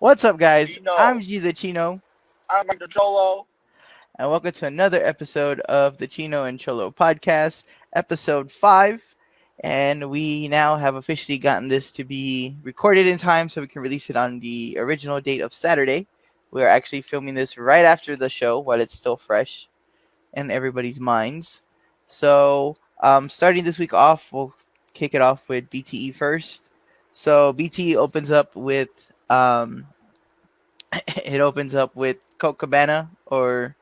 What's up, guys? I'm Chino. G the Chino, I'm Mike the Cholo. and welcome to another episode of the Chino and Cholo podcast, episode 5. And we now have officially gotten this to be recorded in time so we can release it on the original date of Saturday. We are actually filming this right after the show while it's still fresh in everybody's minds. So, starting this week off, we'll kick it off with BTE first. So, BTE opens up with it opens up with Colt Cabana or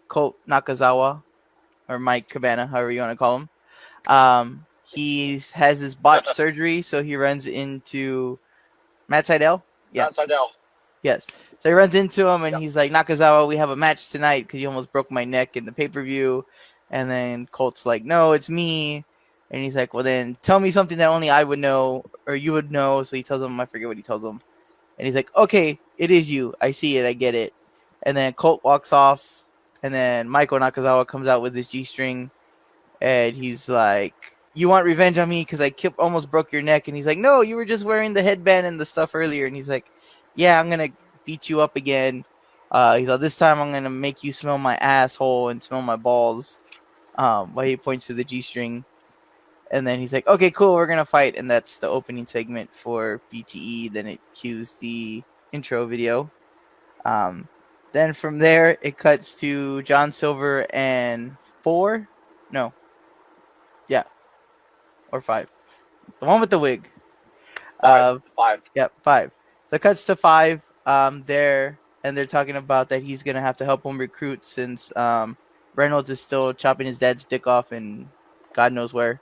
Colt Nakazawa or Mike Cabana, however you want to call him. He has his botched surgery, so he runs into Matt Seidel. Yeah, Matt Seidel. yes. So he runs into him and Yep. he's like, Nakazawa, we have a match tonight because you almost broke my neck in the pay per view. And then Colt's like, no, it's me. And he's like, well, then tell me something that only I would know or you would know. So he tells him, I forget what he tells him. And he's like, okay, it is you. I see it. I get it. And then Colt walks off. And then Michael Nakazawa comes out with his G-string. And he's like, you want revenge on me because I almost broke your neck? And he's like, no, you were just wearing the headband and the stuff earlier. And he's like, yeah, I'm going to beat you up again. He's like, this time I'm going to make you smell my asshole and smell my balls. While he points to the G-string. And then he's like, okay, cool, we're going to fight. And that's the opening segment for BTE. Then it cues the intro video. Then from there, it cuts to John Silver and 4. No. Yeah. Or 5. The one with the wig. Five. Yep, 5. So it cuts to 5 there. And they're talking about that he's going to have to help him recruit since Reynolds is still chopping his dad's dick off and God knows where.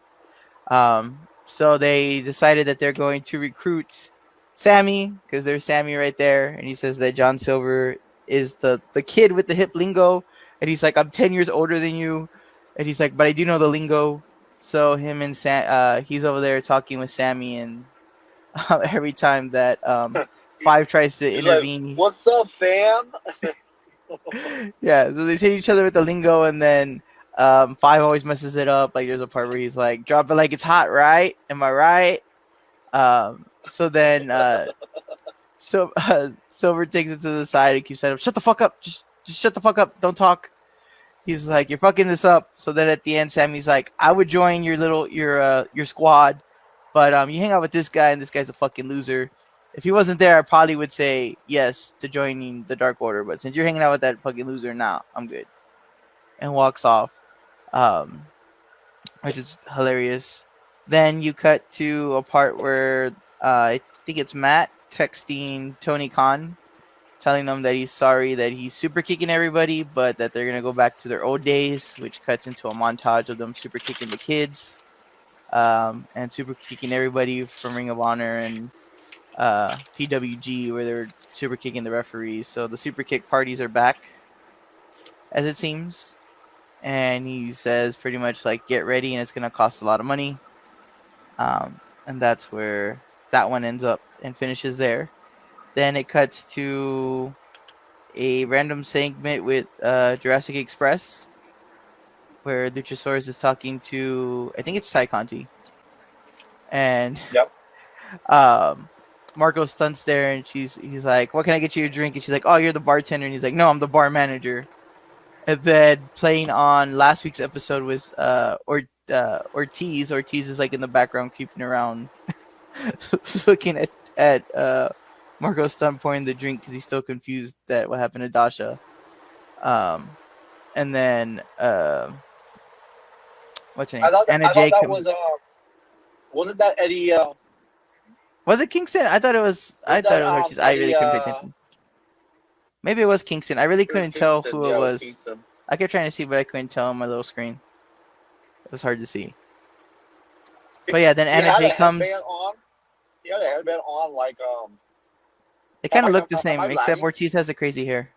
So they decided that they're going to recruit Sammy because there's Sammy right there, and he says that John Silver is the kid with the hip lingo, and he's like, I'm 10 years older than you, and he's like, but I do know the lingo. So him and he's over there talking with Sammy, and every time that Five tries to He's intervene, like, what's up, fam? yeah, so they hit each other with the lingo, and then Five always messes it up. Like there's a part where he's like, "Drop it like it's hot, right? Am I right?" So then, Silver takes him to the side and keeps saying, "Shut the fuck up! Just shut the fuck up! Don't talk." He's like, "You're fucking this up." So then at the end, Sammy's like, "I would join your squad, but you hang out with this guy, and this guy's a fucking loser." If he wasn't there, I probably would say yes to joining the Dark Order. But since you're hanging out with that fucking loser, nah, I'm good. And walks off, um, which is hilarious. Then you cut to a part where I think it's Matt texting Tony Khan, telling him that he's sorry that he's super kicking everybody, but that they're going to go back to their old days, which cuts into a montage of them super kicking the kids and super kicking everybody from Ring of Honor and PWG, where they're super kicking the referees. So the super kick parties are back, as it seems. And he says pretty much like, get ready, and it's going to cost a lot of money. And that's where that one ends up and finishes there. Then it cuts to a random segment with Jurassic Express, where Luchasaurus is talking to, I think it's Ty Conti. And Yep. Marco stunts there, and he's like, "What can I get you a drink?" And she's like, "Oh, you're the bartender." And he's like, "No, I'm the bar manager." And then playing on last week's episode was Ortiz. Ortiz is like in the background creeping around, looking at Marco stunt pouring the drink because he's still confused that what happened to Dasha. And then what's her name? I thought Anna that Jay. wasn't that Eddie? Was it Kingston? I thought it was. I thought it was Ortiz. I really couldn't pay attention. Maybe it was Kingston. I really couldn't tell who it was. Kingston. I kept trying to see, but I couldn't tell on my little screen. It was hard to see. But yeah, then Anna Jay comes. He had a headband on, like They kind of am I- look the am same, I except lagging? Ortiz has the crazy hair.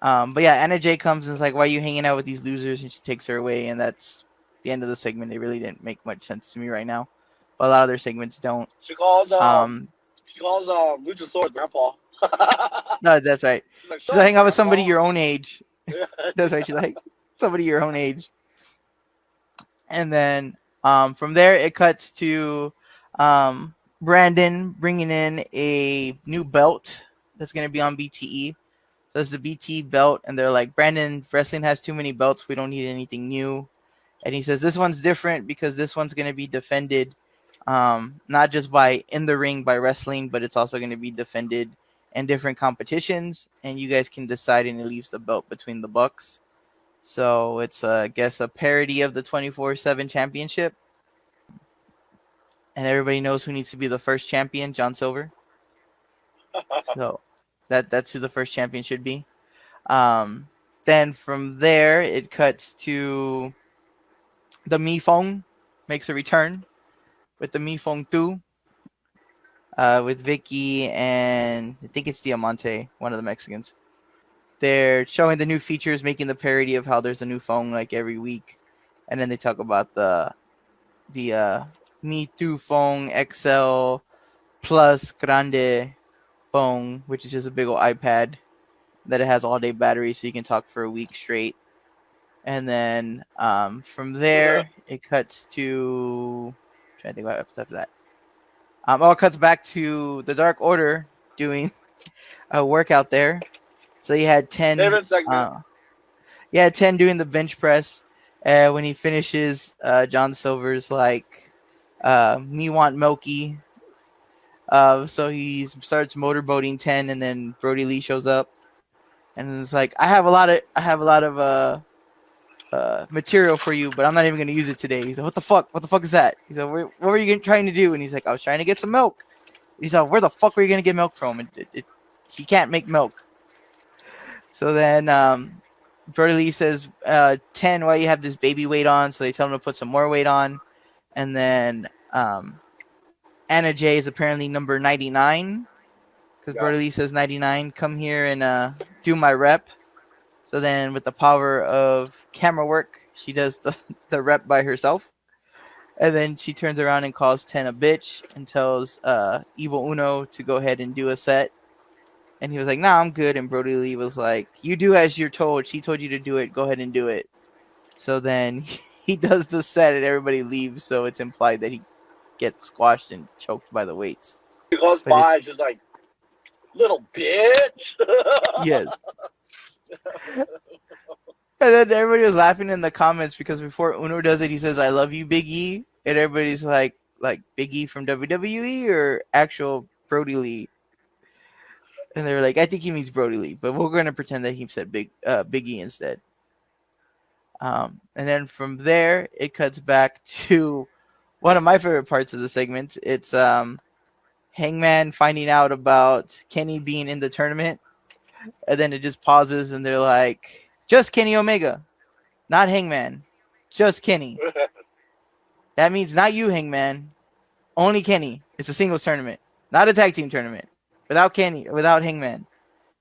But yeah, Anna Jay comes and is like, "Why are you hanging out with these losers?" And she takes her away, and that's the end of the segment. It really didn't make much sense to me right now, but a lot of their segments don't. She calls Luchasaurus grandpa. No, that's right. Like, She's like, hang out with somebody Grandpa." your own age. That's right. She's like, somebody your own age. And then from there, it cuts to Brandon bringing in a new belt that's going to be on BTE. So it's the BT belt, and they're like, Brandon, wrestling has too many belts. We don't need anything new. And he says this one's different because this one's going to be defended, not just by in the ring by wrestling, but it's also going to be defended in different competitions. And you guys can decide, and he leaves the belt between the Bucks. So it's, I guess, a parody of the 24/7 championship. And everybody knows who needs to be the first champion, John Silver. So that's who the first champion should be. Then from there, it cuts to the Mi Fong makes a return with the Mi Fong 2, with Vicky and I think it's Diamante, one of the Mexicans. They're showing the new features, making the parody of how there's a new phone like every week, and then they talk about the Mi 2 phone XL Plus Grande phone, which is just a big old iPad that it has all day battery, so you can talk for a week straight. And then from there, it cuts to. I'm trying to think what happens after that. It cuts back to the Dark Order doing a workout there. So you had 10. Favorite segment. Yeah, 10 doing the bench press. When he finishes, John Silver's like, "Me want Milky." So he starts motorboating 10, and then Brody Lee shows up, and it's like, I have a lot of material for you, but I'm not even going to use it today. He's like, what the fuck? What the fuck is that? He's like, what were you trying to do? And he's like, I was trying to get some milk. He's like, where the fuck were you going to get milk from? He can't make milk. So then Brody Lee says, 10, why you have this baby weight on? So they tell him to put some more weight on. And then Anna Jay is apparently number 99, because Brody Lee says 99, come here and do my rep. So then with the power of camera work, she does the rep by herself. And then she turns around and calls 10 a bitch and tells Evil Uno to go ahead and do a set. And he was like, nah, I'm good. And Brody Lee was like, you do as you're told. She told you to do it. Go ahead and do it. So then he does the set and everybody leaves. So it's implied that he gets squashed and choked by the weights. He goes by, just like, little bitch. Yes. And then everybody was laughing in the comments because before Uno does it, he says, I love you, Big E. And everybody's like Big E from WWE or actual Brody Lee? And they were like, I think he means Brody Lee, but we're going to pretend that he said Big E instead. And then from there, it cuts back to one of my favorite parts of the segment. It's Hangman finding out about Kenny being in the tournament. And then it just pauses and they're like, just Kenny Omega, not Hangman, just Kenny. That means not you, Hangman, only Kenny. It's a singles tournament, not a tag team tournament. Without Kenny, without Hangman,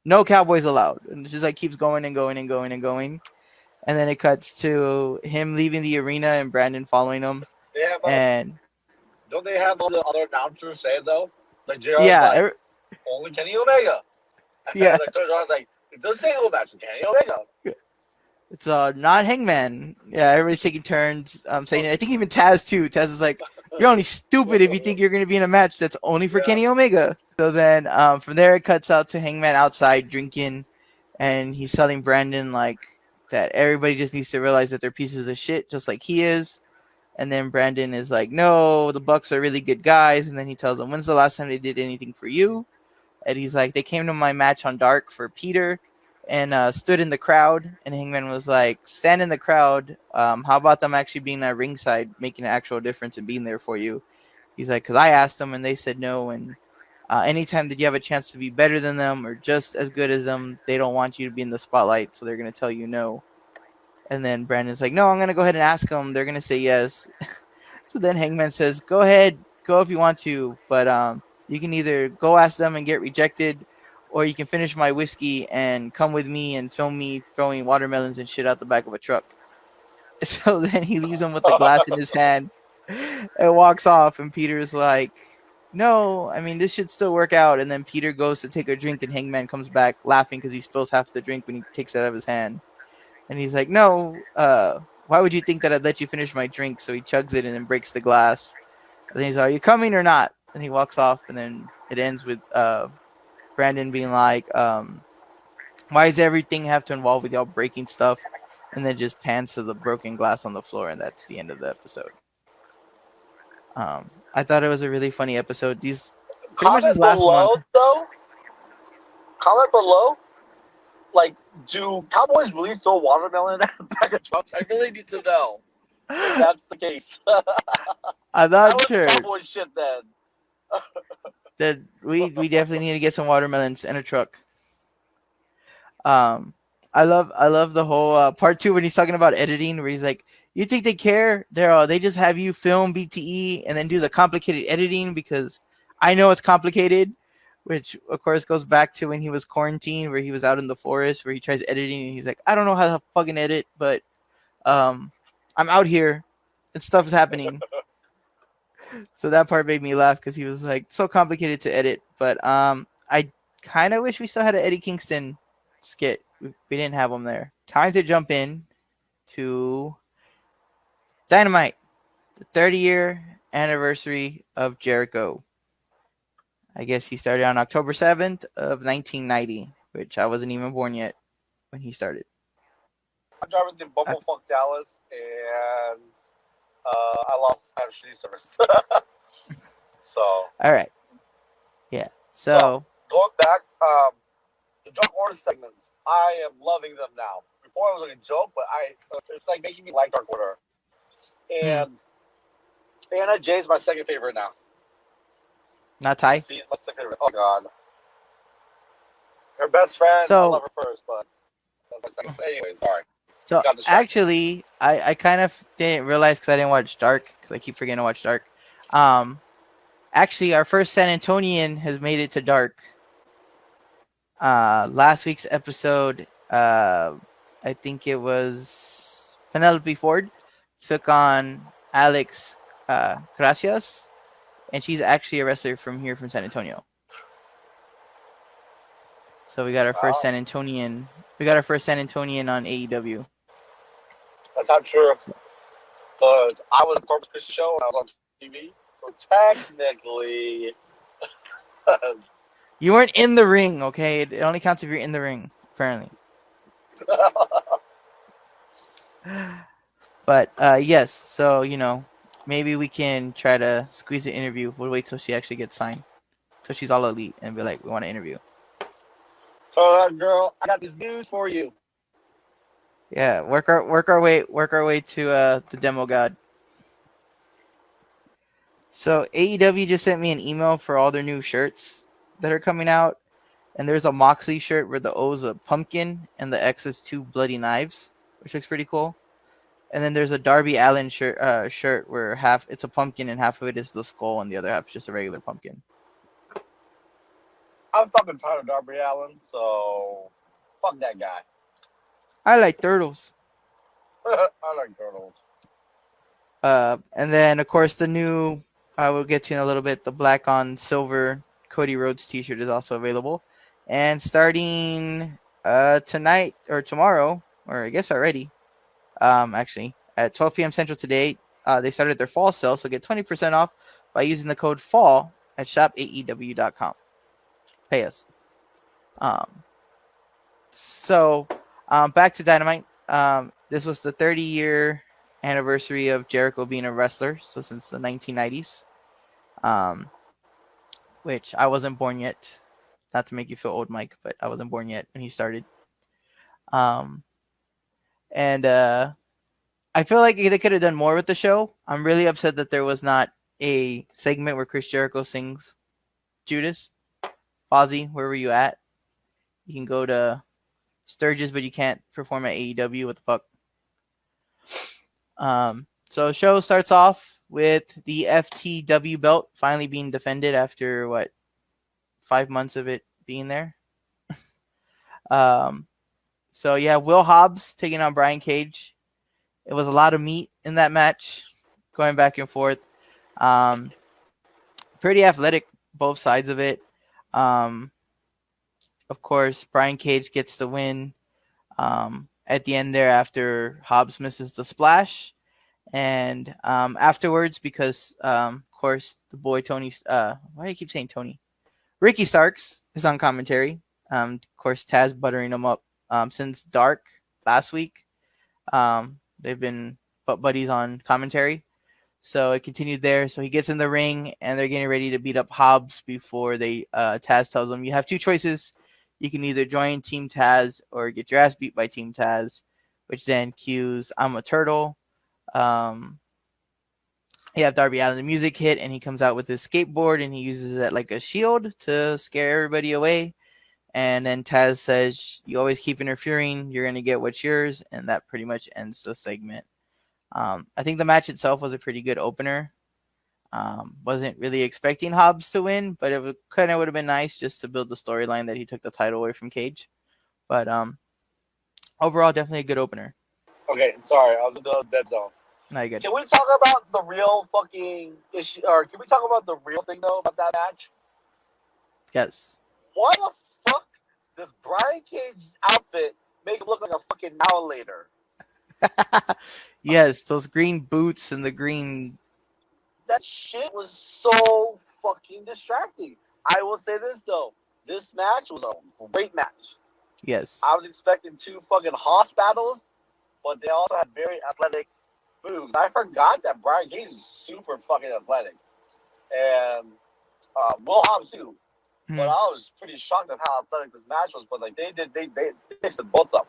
no Cowboys allowed. And it just like keeps going and going and going and going. And then it cuts to him leaving the arena and Brandon following him. Don't they have all the other announcers say it though? Like JR, yeah, like, only Kenny Omega. Yeah. Like turns around like, it does say single match with Kenny Omega. It's not Hangman. Yeah, everybody's taking turns saying it. I think even Taz too. Taz is like, you're only stupid if you think you're going to be in a match that's only for Kenny Omega. So then from there it cuts out to Hangman outside drinking, and he's telling Brandon like that everybody just needs to realize that they're pieces of shit just like he is. And then Brandon is like, no, the Bucks are really good guys. And then he tells him, when's the last time they did anything for you? And he's like, they came to my match on Dark for Peter and stood in the crowd. And Hangman was like, stand in the crowd. How about them actually being at ringside, making an actual difference and being there for you? He's like, because I asked them and they said no. And anytime that you have a chance to be better than them or just as good as them, they don't want you to be in the spotlight. So they're going to tell you no. And then Brandon's like, no, I'm going to go ahead and ask them. They're going to say yes. So then Hangman says, go ahead, go if you want to. But you can either go ask them and get rejected, or you can finish my whiskey and come with me and film me throwing watermelons and shit out the back of a truck. So then he leaves him with the glass in his hand and walks off. And Peter's like, no, I mean, this should still work out. And then Peter goes to take a drink and Hangman comes back laughing because he spills half the drink when he takes it out of his hand. And he's like, no, why would you think that I'd let you finish my drink? So he chugs it and then breaks the glass. And then he's like, are you coming or not? And he walks off, and then it ends with Brandon being like, why does everything have to involve with y'all breaking stuff? And then just pans to the broken glass on the floor, and that's the end of the episode. I thought it was a really funny episode. These pretty much this Comment last month. below, though. Comment below. Like, do Cowboys really throw watermelon at a bag of trucks? I really need to know if that's the case. I'm That not was sure Cowboy shit then. that we definitely need to get some watermelons in a truck. I love the whole part two when he's talking about editing, where he's like, "You think they care? They just have you film BTE and then do the complicated editing because I know it's complicated." Which of course goes back to when he was quarantined, where he was out in the forest, where he tries editing and he's like, "I don't know how to fucking edit, but um, I'm out here and stuff is happening." So that part made me laugh because he was like so complicated to edit. But I kind of wish we still had an Eddie Kingston skit. We didn't have him there. Time to jump in to Dynamite, the 30-year anniversary of Jericho. I guess he started on October 7th of 1990, which I wasn't even born yet when he started. I'm driving to Uh, Bumblefuck Dallas, and I lost actually service. So, all right. Yeah. so So, going back, the Drunk Order segments, I am loving them now. Before it was like a joke, but it's like making me like Dark Order. hmm, And Anna Jay's my second favorite now. not Ty. She's my second favorite. Oh god, her best friend. I So, love her first, but that's my second. Anyway, sorry. so Got distracted. actually, I kind of didn't realize because I didn't watch Dark because I keep forgetting to watch Dark. Um, Actually, our first San Antonian has made it to Dark. Last week's episode, I think it was Penelope Ford took on Alex Gracias, and she's actually a wrestler from here from San Antonio. So we got our first Wow, San Antonian. We got our first San Antonian on AEW. that's not true. But I was a Corpus Christi show when I was on TV, so technically, You weren't in the ring, okay? It only counts if you're in the ring, apparently. But yes, so maybe we can try to squeeze an interview. We'll wait till she actually gets signed, till she's all elite, and be like, we want to interview. girl, I got this news for you. Yeah, work our way to the demo god. So AEW just sent me an email for all their new shirts that are coming out, and there's a Moxley shirt where the O is a pumpkin and the X is two bloody knives, which looks pretty cool. And then there's a Darby Allin shirt where half it's a pumpkin and half of it is the skull and the other half is just a regular pumpkin. I'm fucking tired of Darby Allin, so fuck that guy. I like turtles. I like turtles. And then of course the new I will get to in a little bit. The black on silver Cody Rhodes T-shirt is also available, and starting tonight or tomorrow, or I guess already, actually at 12 p.m. Central today, they started their fall sale, so get 20% off by using the code FALL at shopaew.com. Pay us. So back to Dynamite. This was the 30-year anniversary of Jericho being a wrestler, so since the 1990s, which I wasn't born yet. Not to make you feel old, Mike, but I wasn't born yet when he started. And I feel like they could have done more with the show. I'm really upset that there was not a segment where Chris Jericho sings Judas. Fozzy, where were you at? You can go to Sturgis, but you can't perform at AEW. What the fuck? So the show starts off with the FTW belt finally being defended after 5 months of it being there. So you have Will Hobbs taking on Brian Cage. It was a lot of meat in that match, going back and forth. Pretty athletic, both sides of it. Of course, Brian Cage gets the win at the end there after Hobbs misses the splash. And afterwards, because of course the boy Tony, why do I keep saying Tony? Ricky Starks is on commentary. Of course, Taz buttering him up since Dark last week. They've been butt buddies on commentary. So it continued there. So he gets in the ring and they're getting ready to beat up Hobbs before they Taz tells him you have two choices. You can either join Team Taz or get your ass beat by Team Taz, which then cues I'm a turtle. Um, you have Darby Allin the music hit and he comes out with his skateboard and he uses it like a shield to scare everybody away. And then Taz says, "You always keep interfering. You're gonna get what's yours," and that pretty much ends the segment. I think the match itself was a pretty good opener. Wasn't really expecting Hobbs to win, but it kind of would have been nice just to build the storyline that he took the title away from Cage. But overall, definitely a good opener. Okay, sorry, I was in the dead zone. Not good. Can we talk about the real fucking issue, or can we talk about the real thing though about that match? Yes. Why the fuck does Brian Cage's outfit make him look like a fucking annihilator? Yes, those green boots and the green. That shit was so fucking distracting. I will say this though, this match was a great match. Yes. I was expecting two fucking hoss battles, but they also had very athletic moves. I forgot that Brian Cage is super fucking athletic, and Will Hobbs too. But I was pretty shocked at how athletic this match was. But like they fixed it both up.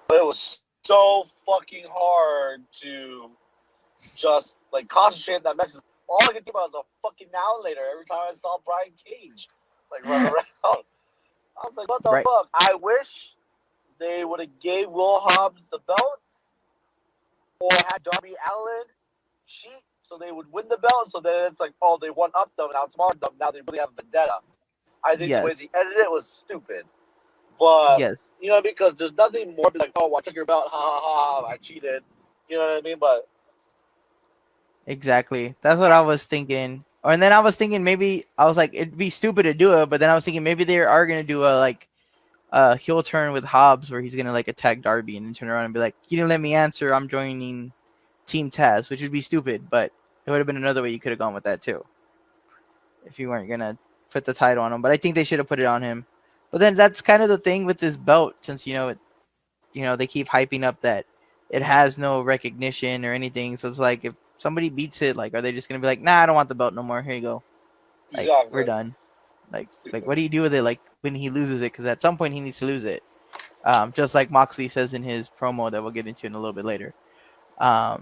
But it was so fucking hard to just like concentrate on that match. All I could think about was a fucking now later every time I saw Brian Cage like run around. I was like, what the fuck? I wish they would have gave Will Hobbs the belt or had Darby Allin cheat so they would win the belt. So then it's like, oh, they won up them, now it's marked them. Now they really have a vendetta. I think the way they edited it was stupid. But, yes. you know, because there's nothing more like, oh, I took your belt, ha ha ha, I cheated. You know what I mean? But exactly. That's what I was thinking. And then I was thinking maybe I was like it'd be stupid to do it, but then I was thinking maybe they are gonna do a heel turn with Hobbs where he's gonna like attack Darby and then turn around and be like, "You didn't let me answer. I'm joining Team Taz," which would be stupid, but it would have been another way you could have gone with that too. If you weren't gonna put the title on him, but I think they should have put it on him. But then that's kind of the thing with this belt, since they keep hyping up that it has no recognition or anything. So it's like if somebody beats it, like, are they just gonna be like, "Nah, I don't want the belt no more. Here you go. Like, exactly. we're done." Like, what do you do with it? Like when he loses it, because at some point he needs to lose it. Just like Moxley says in his promo that we'll get into in a little bit later. But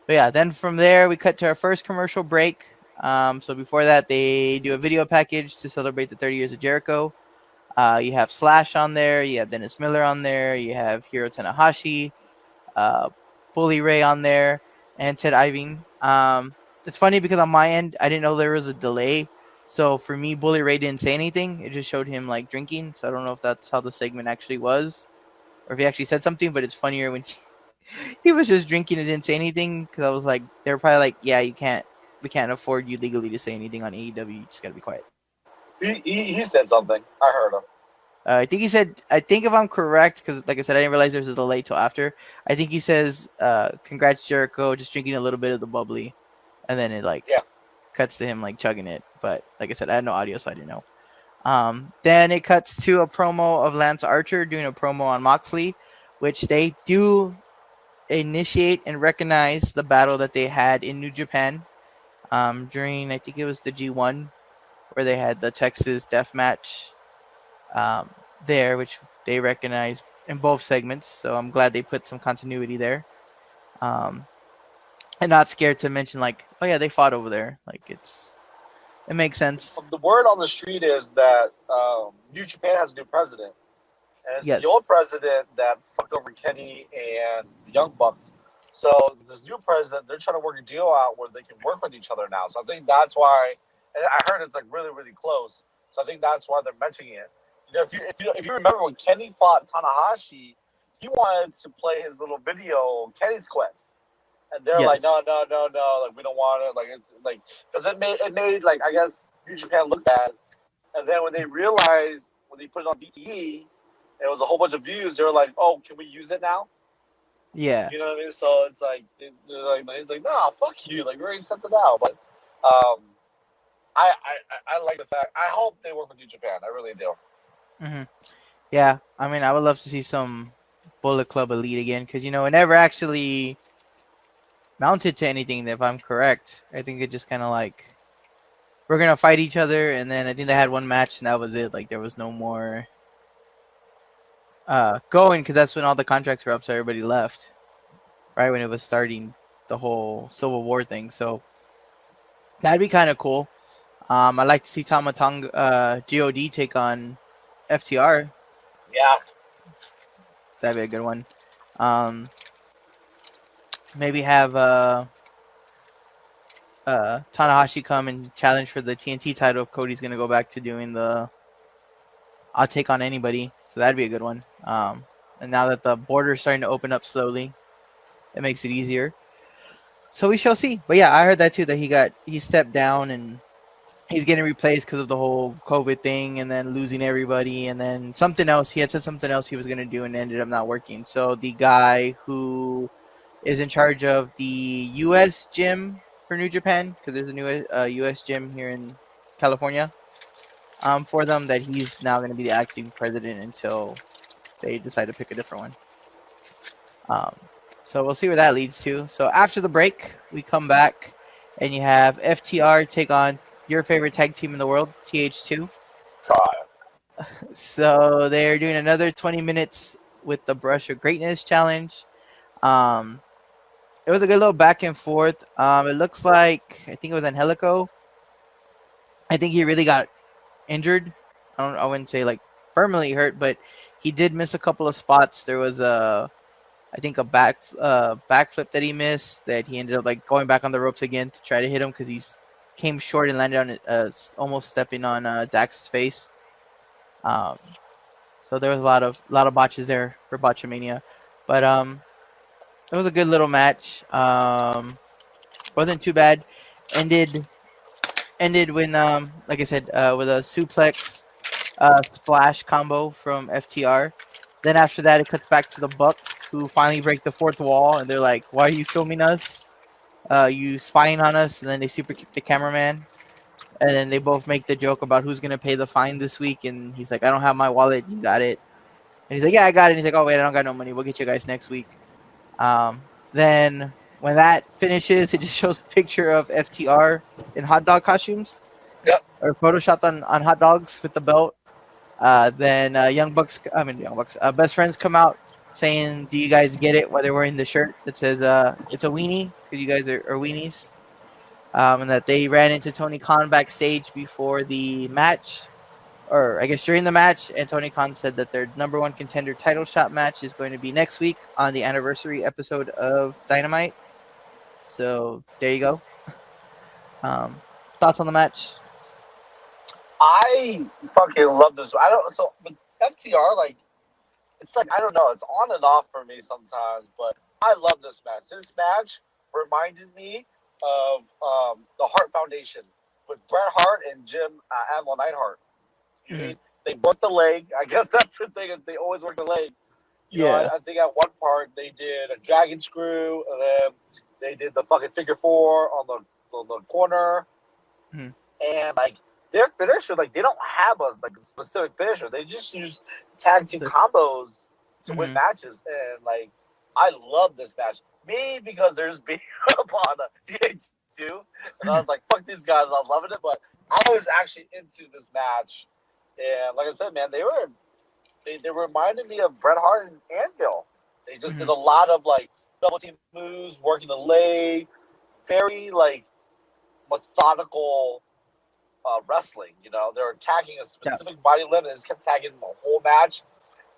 yeah, then from there we cut to our first commercial break. So before that, they do a video package to celebrate the 30 years of Jericho. You have Slash on there, you have Dennis Miller on there, you have Hiro Tanahashi, Bully Ray on there, and Ted Iving. It's funny because on my end, I didn't know there was a delay. So for me, Bully Ray didn't say anything. It just showed him like drinking. So I don't know if that's how the segment actually was, or if he actually said something. But it's funnier when he was just drinking and didn't say anything, because I was like, they were probably like, yeah, we can't afford you legally to say anything on AEW. You just gotta be quiet. He said something. I heard him. I think he said, I think if I'm correct, because like I said, I didn't realize there was a delay till after. I think he says, "Congrats, Jericho, just drinking a little bit of the bubbly," and then it cuts to him like chugging it. But like I said, I had no audio, so I didn't know. Then it cuts to a promo of Lance Archer doing a promo on Moxley, which they do initiate and recognize the battle that they had in New Japan during, I think it was the G1, where they had the Texas Death Match there, which they recognize in both segments. So I'm glad they put some continuity there. And not scared to mention like, oh yeah, they fought over there. Like it makes sense. The word on the street is that New Japan has a new president. And it's the old president that fucked over Kenny and the Young Bucks. So this new president, they're trying to work a deal out where they can work with each other now. So I think that's why, and I heard it's like really, really close. So I think that's why they're mentioning it. You know, if you remember when Kenny fought Tanahashi, he wanted to play his little video, Kenny's Quest, and they're like, no, like we don't want it, like it's like because it made like I guess New Japan look bad, and then when they realized when they put it on BTE, it was a whole bunch of views. They were like, oh, can we use it now? Yeah. You know what I mean? So it's like, it's like, nah, fuck you. Like, we already sent it out. But I like the fact. I hope they work with New Japan. I really do. Hmm. Yeah, I mean, I would love to see some Bullet Club Elite again because it never actually mounted to anything. If I'm correct, I think it just kind of like we're gonna fight each other, and then I think they had one match and that was it. Like there was no more going because that's when all the contracts were up, so everybody left right when it was starting the whole Civil War thing. So that'd be kind of cool. I'd like to see Tamatong God take on FTR. Yeah, That'd be a good one. Um, maybe have Tanahashi come and challenge for the TNT title if Cody's gonna go back to doing the I'll take on anybody. So that'd be a good one. And now that the border's starting to open up slowly, it makes it easier. So we shall see. But yeah, I heard that too that he stepped down and he's getting replaced because of the whole COVID thing and then losing everybody and then something else. He had said something else he was gonna do and ended up not working. So the guy who is in charge of the U.S. gym for New Japan because there's a new U.S. gym here in California. For them, that he's now going to be the acting president until they decide to pick a different one. Um, so we'll see where that leads to. So after the break, we come back and you have FTR take on your favorite tag team in the world, TH2. God. So they're doing another 20 minutes with the Brush of Greatness challenge. Um, it was a good little back and forth. It looks like I think it was Angelico. I think he really got injured. I wouldn't say like permanently hurt, but he did miss a couple of spots. There was I think a backflip that he missed that he ended up like going back on the ropes again to try to hit him because he came short and landed on it, almost stepping on Dax's face. Um, so there was a lot of botches there for Botchamania, but it was a good little match. Wasn't too bad. Ended ended when like I said with a suplex splash combo from FTR. Then after that, it cuts back to the Bucks, who finally break the fourth wall, and they're like, "Why are you filming us? You spying on us?" And then they super kick the cameraman, and then they both make the joke about who's gonna pay the fine this week. And he's like, "I don't have my wallet. You got it." And he's like, "Yeah, I got it." And he's like, "Oh wait, I don't got no money. We'll get you guys next week." Then when that finishes, it just shows a picture of FTR in hot dog costumes Yep. or photoshopped on hot dogs with the belt. Then Young Bucks, best friends come out saying, "Do you guys get it?" While they're wearing the shirt that says, "It's a weenie," because you guys are weenies. And that they ran into Tony Khan backstage before the match, or I guess during the match, and Tony Khan said that their number one contender title shot match is going to be next week on the anniversary episode of Dynamite. So there you go. Um, Thoughts on the match? I fucking love this. I don't. So with FTR, like it's like I don't know. It's on and off for me sometimes, but I love this match. This match reminded me of the Hart Foundation with Bret Hart and Jim Admiral Neidhart. You know, Mm-hmm. they work the leg. I guess that's the thing is they always work the leg. You know, Yeah. I think at one part they did a dragon screw, and then they did the fucking figure four on the corner, Mm-hmm. and like their finisher, like they don't have a specific finisher. They just use tag team combos to win Mm-hmm. matches, and like I love this match. Maybe because there's being up on TH2, and I was like, "Fuck these guys!" I'm loving it, but I was actually into this match, and like I said, man, they reminded me of Bret Hart and Anvil. They just did Mm-hmm. a lot of like double team moves, working the leg, very like methodical wrestling. You know, they're attacking a Yeah. specific body limit and just kept tagging the whole match.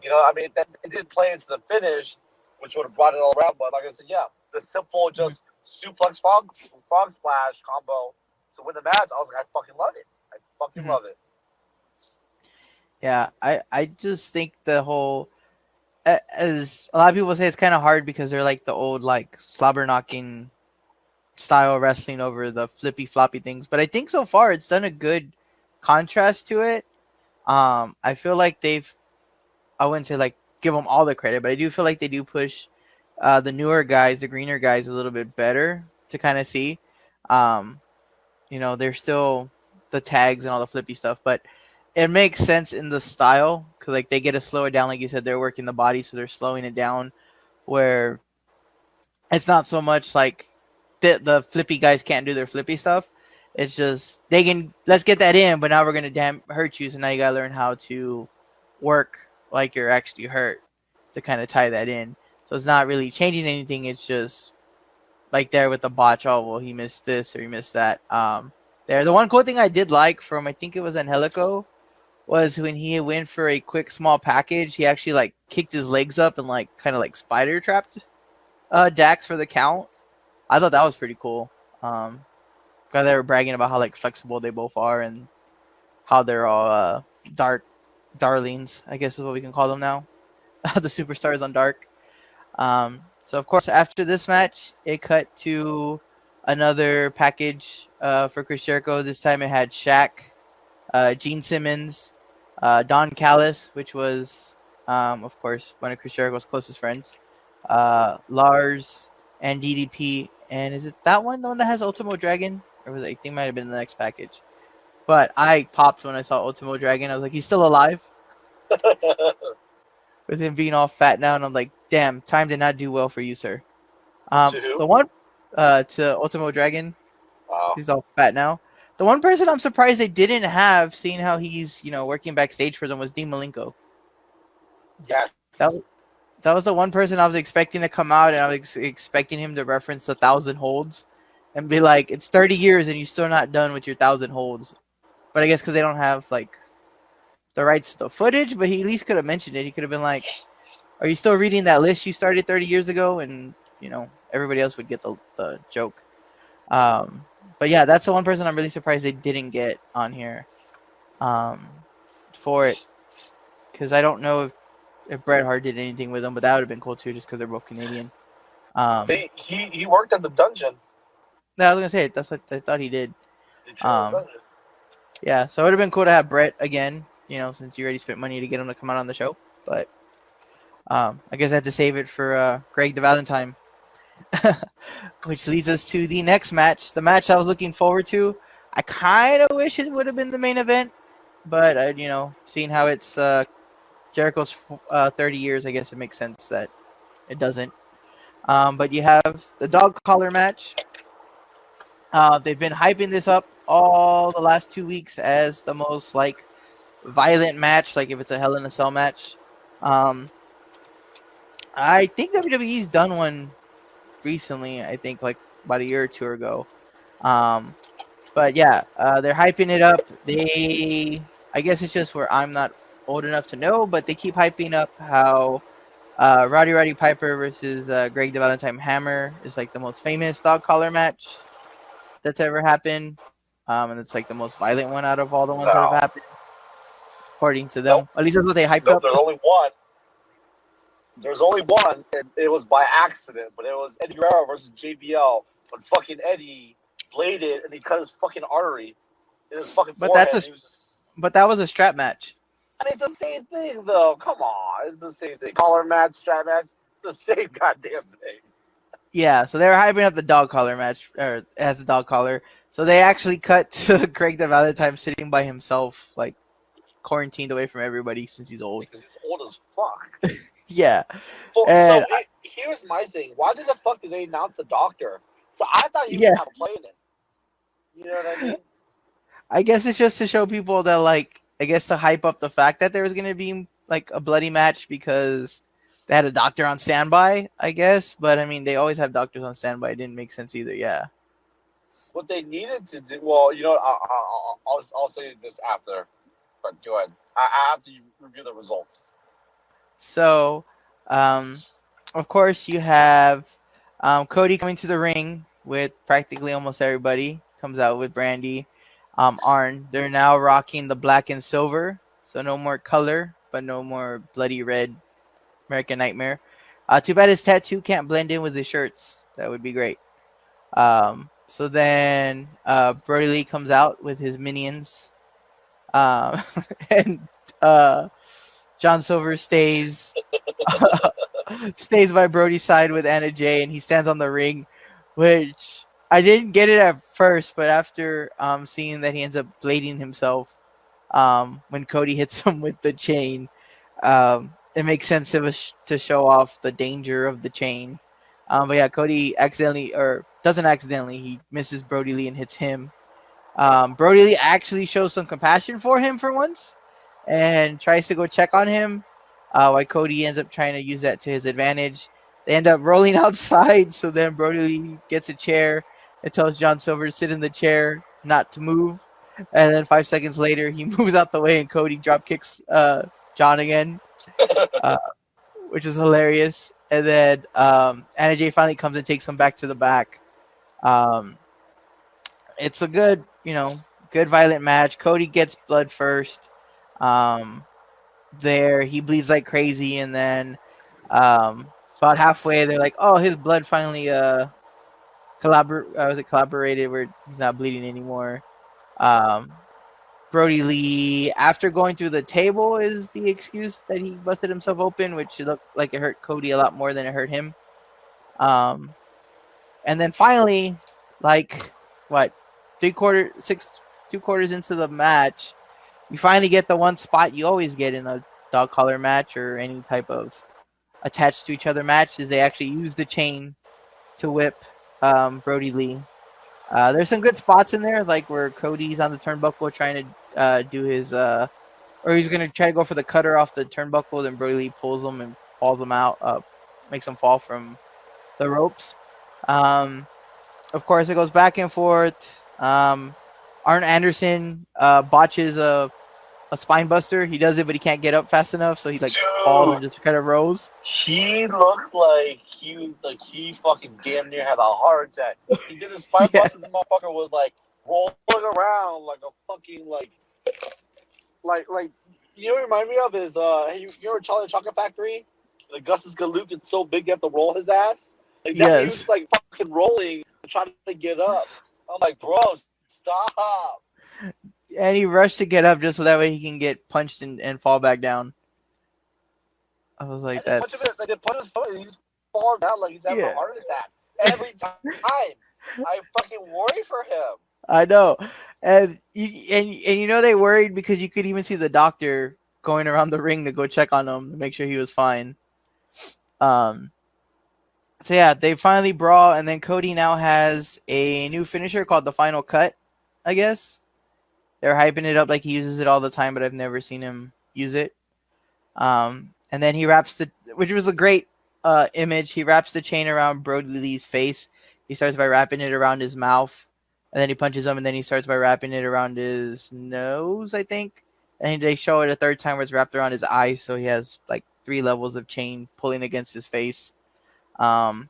You know, I mean, that it did play into the finish, which would have brought it all around. But like I said, yeah, the simple Mm-hmm. just suplex frog splash combo to win the match. I was like, I fucking love it. I fucking Mm-hmm. love it. Yeah, I just think the whole as a lot of people say it's kind of hard because they're like the old like slobber knocking style wrestling over the flippy floppy things, but I think so far it's done a good contrast to it. I feel like I wouldn't say like give them all the credit, but I do feel like they do push the newer guys, the greener guys, a little bit better to kind of see. Um, they're still the tags and all the flippy stuff, but it makes sense in the style because like they get to slow it down. Like you said, they're working the body, so they're slowing it down. Where it's not so much like the flippy guys can't do their flippy stuff. It's just they can let's get that in, but now we're gonna hurt you. So now you gotta learn how to work like you're actually hurt to kind of tie that in. So it's not really changing anything. It's just like there with the botch. Oh well, he missed this or he missed that. There. The one cool thing I did like from I think it was Angelico was when he went for a quick small package. He actually like kicked his legs up and like kind of like spider trapped Dax for the count. I thought that was pretty cool. Because they were bragging about how like flexible they both are and how they're all dark darlings, I guess is what we can call them now. The superstars on Dark. So of course after this match, it cut to another package for Chris Jericho. This time it had Shaq, Gene Simmons, Don Callis, which was of course one of Chris Jericho's closest friends, Lars, and DDP. And is it that one, the one that has Ultimo Dragon? Or was it, I think it might have been the next package. But I popped when I saw Ultimo Dragon. I was like, he's still alive? With him being all fat now. And I'm like, damn, time did not do well for you, sir. To who? The one to Ultimo Dragon. Wow. He's all fat now. The one person I'm surprised they didn't have, seeing how he's, working backstage for them, was Dean Malenko. Yes. That was the one person I was expecting to come out, and I was expecting him to reference the 1,000 holds and be like, it's 30 years and you're still not done with your 1,000 holds. But I guess because they don't have, like, the rights to the footage, but he at least could have mentioned it. He could have been like, are you still reading that list you started 30 years ago? And, everybody else would get the joke. But yeah, that's the one person I'm really surprised they didn't get on here for it. Because I don't know if Bret Hart did anything with them, but that would have been cool too, just because they're both Canadian. He worked at the dungeon. No, I was gonna say that's what I thought he did. Yeah, so it would have been cool to have Bret again, since you already spent money to get him to come out on the show. But I guess I had to save it for Greg the Valentine, which leads us to the next match, the match I was looking forward to. I kind of wish it would have been the main event, but seeing how it's Jericho's 30 years, I guess it makes sense that it doesn't. But you have the dog collar match. They've been hyping this up all the last 2 weeks as the most violent match, like if it's a Hell in a Cell match. I think WWE's done one recently. I think about a year or two ago. But yeah, they're hyping it up. I guess it's just where I'm not old enough to know, but they keep hyping up how Roddy Piper versus Greg the Valentine Hammer is the most famous dog collar match that's ever happened, and it's the most violent one out of all the ones that have happened, according to them. Nope. At least that's what they hyped up. There's only one. There's only one, and it was by accident, but it was Eddie Guerrero versus JBL when fucking Eddie bladed and he cut his fucking artery in his fucking forehead. But that was a strap match. And it's the same thing, though. Come on. It's the same thing. Collar match, strap match, the same goddamn thing. Yeah, so they were hyping up the dog collar match, or as a dog collar. So they actually cut to Greg the Valentine sitting by himself, quarantined away from everybody since he's old. Because he's old as fuck. Yeah. So here's my thing. Why the fuck did they announce the doctor? So I thought he was not playing it. You know what I mean? I guess it's just to show people that, I guess to hype up the fact that there was going to be, a bloody match because they had a doctor on standby, I guess. But, I mean, they always have doctors on standby. It didn't make sense either, yeah. What they needed to do... Well, you know what? I'll say this after. But go ahead. After you review the results. So, of course, you have Cody coming to the ring with practically almost everybody. Comes out with Brandy. Arn. They're now rocking the black and silver. So no more color, but no more bloody red American Nightmare. Too bad his tattoo can't blend in with his shirts. That would be great. So then Brody Lee comes out with his minions. And John Silver stays by Brody's side with Anna Jay, and he stands on the ring, which I didn't get it at first, but after seeing that he ends up blading himself when Cody hits him with the chain, it makes sense to show off the danger of the chain. But yeah, Cody accidentally, or doesn't accidentally, he misses Brody Lee and hits him. Brody Lee actually shows some compassion for him for once and tries to go check on him. While Cody ends up trying to use that to his advantage. They end up rolling outside, so then Brody Lee gets a chair and tells John Silver to sit in the chair, not to move. And then 5 seconds later, he moves out the way and Cody drop kicks John again, uh, which is hilarious. And then Anna Jay finally comes and takes him back to the back. Um, it's a good, good violent match. Cody gets blood first. Um, there, he bleeds like crazy, and then about halfway, they're like, "Oh, his blood finally collaborated where he's not bleeding anymore." Um, Brody Lee, after going through the table, is the excuse that he busted himself open, which looked like it hurt Cody a lot more than it hurt him. Um, and then finally, like what, 2 quarters into the match, you finally get the one spot you always get in a dog collar match or any type of attached to each other match, is they actually use the chain to whip Brody Lee. There's some good spots in there, like where Cody's on the turnbuckle trying to do his, or he's going to try to go for the cutter off the turnbuckle, then Brody Lee pulls him and falls him out, makes him fall from the ropes. Of course, it goes back and forth. Arn Anderson botches a spine buster. He does it, but he can't get up fast enough, so he falls and just kind of rolls. He looked like he fucking damn near had a heart attack. He did his spine buster. The motherfucker was like rolling around like a fucking like you know what remind me of is you remember Charlie Chocolate Factory? The Augustus Galoob gets so big you have to roll his ass. Like that, he was like fucking rolling, trying to get up. I'm like, bro, stop. And he rushed to get up just so that way he can get punched and fall back down. I was like, they punch his foot and he just falls down like he's having a heart attack. Every time. I fucking worry for him. I know. And you know they worried because you could even see the doctor going around the ring to go check on him to make sure he was fine. So yeah, they finally brawl, and then Cody now has a new finisher called the Final Cut, I guess. They're hyping it up like he uses it all the time, but I've never seen him use it. And then he wraps which was a great image. He wraps the chain around Brody Lee's face. He starts by wrapping it around his mouth, and then he punches him, and then he starts by wrapping it around his nose, I think. And they show it a third time where it's wrapped around his eyes, so he has like 3 levels of chain pulling against his face. And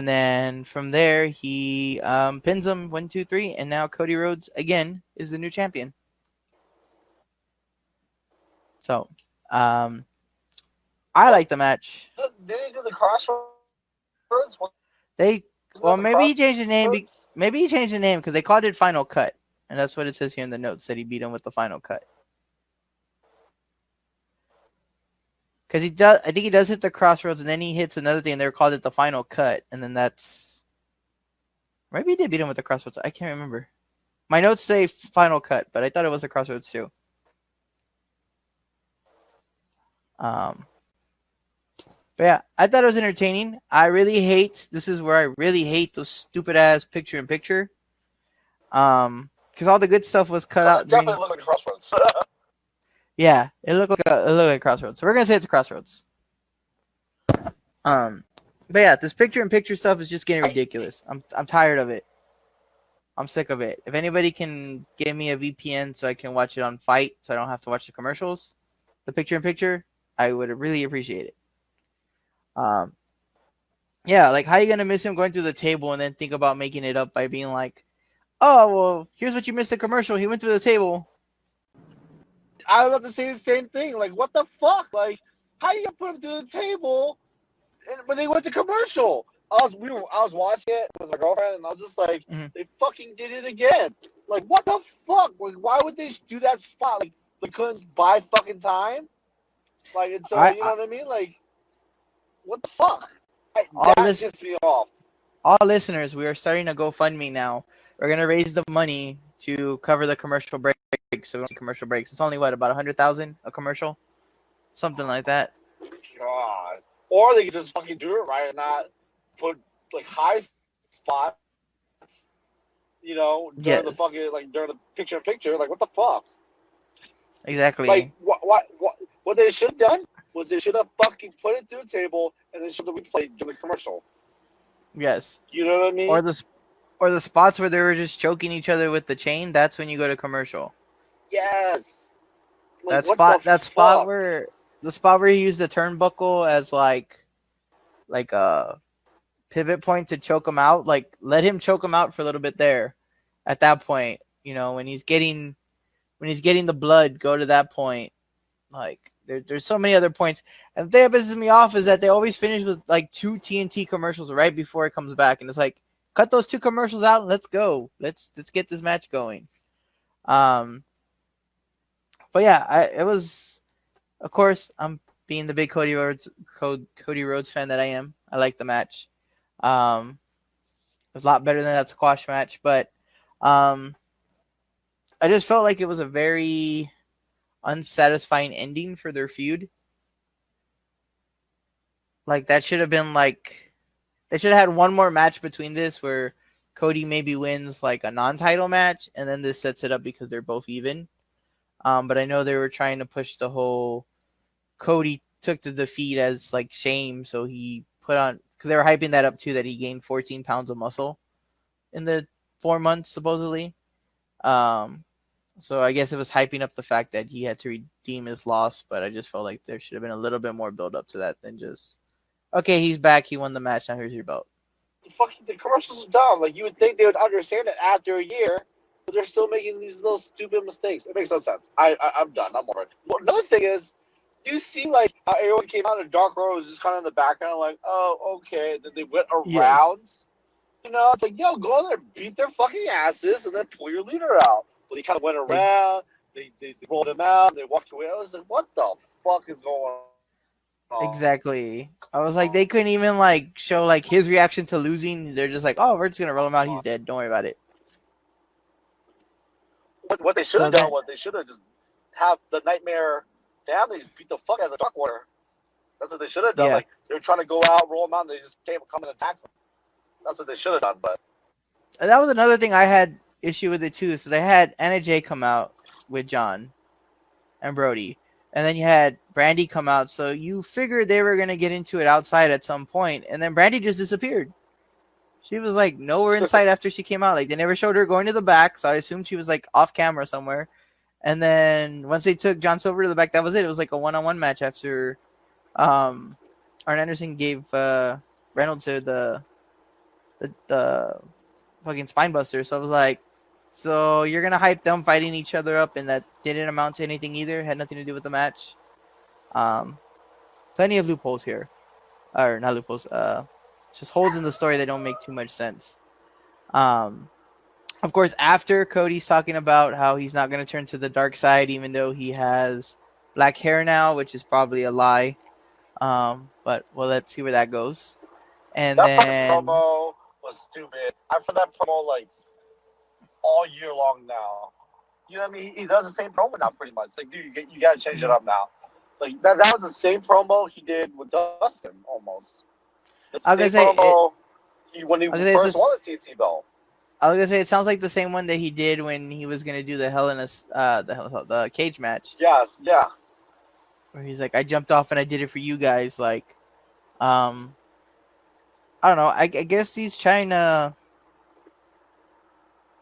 then from there, he pins him 1, 2, 3, and now Cody Rhodes again is the new champion. So, I like the match. Did he do the Crossroads? Maybe he changed the name. Maybe he changed the name because they called it Final Cut, and that's what it says here in the notes that he beat him with the Final Cut. Because I think he does hit the Crossroads, and then he hits another thing, and they called it the Final Cut, and then that's... Maybe he did beat him with the Crossroads. I can't remember. My notes say Final Cut, but I thought it was the Crossroads too. But yeah, I thought it was entertaining. This is where I really hate those stupid ass picture-in-picture. Because all the good stuff was cut out. It definitely looked like Crossroads. Yeah, it looked like Crossroads. So we're gonna say it's Crossroads. But yeah, this picture-in-picture stuff is just getting ridiculous. I'm tired of it. I'm sick of it. If anybody can give me a VPN so I can watch it on Fight, so I don't have to watch the commercials, the picture-in-picture, I would really appreciate it. Yeah, like how are you gonna miss him going through the table and then think about making it up by being like, oh well, here's what you missed the commercial. He went through the table. I was about to say the same thing. Like, what the fuck? Like, how you gonna put him through the table when they went to commercial? I was watching it with my girlfriend, and I was just like, They fucking did it again. Like, what the fuck? Like, why would they do that spot? Like, they couldn't buy fucking time. Like, and so you know what I mean? Like, what the fuck? That pissed me off. all listeners, we are starting a GoFundMe now. We're gonna raise the money to cover the commercial breaks. So we don't see commercial breaks. It's only what, about 100,000 a commercial, something like that. God. Or they could just fucking do it right and not put like high spots, during the fucking Yes, during the picture like what the fuck? Like exactly. what they should have done was they should have fucking put it through the table and then showed the replay during the commercial. Yes, You know what I or mean? the spots where they were just choking each other with the chain. That's when you go to commercial. Yes. Like That what the spot, fuck? where he used the turnbuckle as like a pivot point to choke him out. Like, let him choke him out for a little bit there. At that point, when he's getting the blood, go to that point. Like, there's so many other points. And the thing that pisses me off is that they always finish with like two TNT commercials right before it comes back, and it's like, cut those two commercials out and let's go. Let's get this match going. Um, but yeah, it was, of course, I'm being the big Cody Rhodes fan that I am. I like the match. Um, it was a lot better than that squash match, but um, I just felt like it was a very unsatisfying ending for their feud. Like, that should have been like, they should have had one more match between this where Cody maybe wins like a non-title match, and then this sets it up because they're both even. But I know they were trying to push the whole Cody took the defeat as like shame, so he put on, because they were hyping that up too, that he gained 14 pounds of muscle in the 4 months supposedly. Um, so I guess it was hyping up the fact that he had to redeem his loss, but I just felt like there should have been a little bit more build up to that than just, okay, he's back, he won the match, now here's your belt. The commercials are dumb. Like you would think they would understand it after a year, but they're still making these little stupid mistakes. It makes no sense. I'm done. I'm over it. Well, another thing is, do you see like how everyone came out and Dark Road was just kind of in the background, like, oh, okay. Then they went Yes, around. It's like, yo, go in there, beat their fucking asses, and then pull your leader out. But he kind of went they around. They rolled him out. They walked away. I was like, what the fuck is going on? exactly. I was like, they couldn't even like show like his reaction to losing. They're just like, oh, we're just gonna roll him out. He's dead. Don't worry about it. What they should So have done then, was they should have just have the Nightmare families beat the fuck out of the Dark Warrior. That's what they should have done. yeah, Like they were trying to go out, roll them out, and they just come and attack them. That's what they should have done. But that was another thing I had issue with it too. So they had Anna Jay come out with John and Brody, and then you had Brandy come out. So you figured they were gonna get into it outside at some point, and then Brandy just disappeared. She was like nowhere in sight after she came out. Like, they never showed her going to the back, so I assumed she was like off camera somewhere. And then once they took John Silver to the back, that was it. It was like a one-on-one match after um, Arn Anderson gave Reynolds the fucking spine buster. So I was like, so you're gonna hype them fighting each other up, and that didn't amount to anything either. Had nothing to do with the match. Um, Plenty of loopholes here, or not loopholes. Just holes in the story that don't make too much sense. Um, of course, after Cody's talking about how he's not going to turn to the dark side, even though he has black hair now, which is probably a lie. But well, let's see where that goes. And that fucking then, promo was stupid. I've heard that promo like all year long now. You know what I mean? He does the same promo now, pretty much. Like, dude, you gotta change it up now. Like that was the same promo he did with Dustin almost. The I was same gonna say it. promo when he I was gonna say first won this. the TNT belt. I was gonna say it sounds like the same one that he did when he was gonna do the the cage match, Yes, yeah. where he's like, "I jumped off and I did it for you guys." Like, um, I don't know. I guess he's trying to.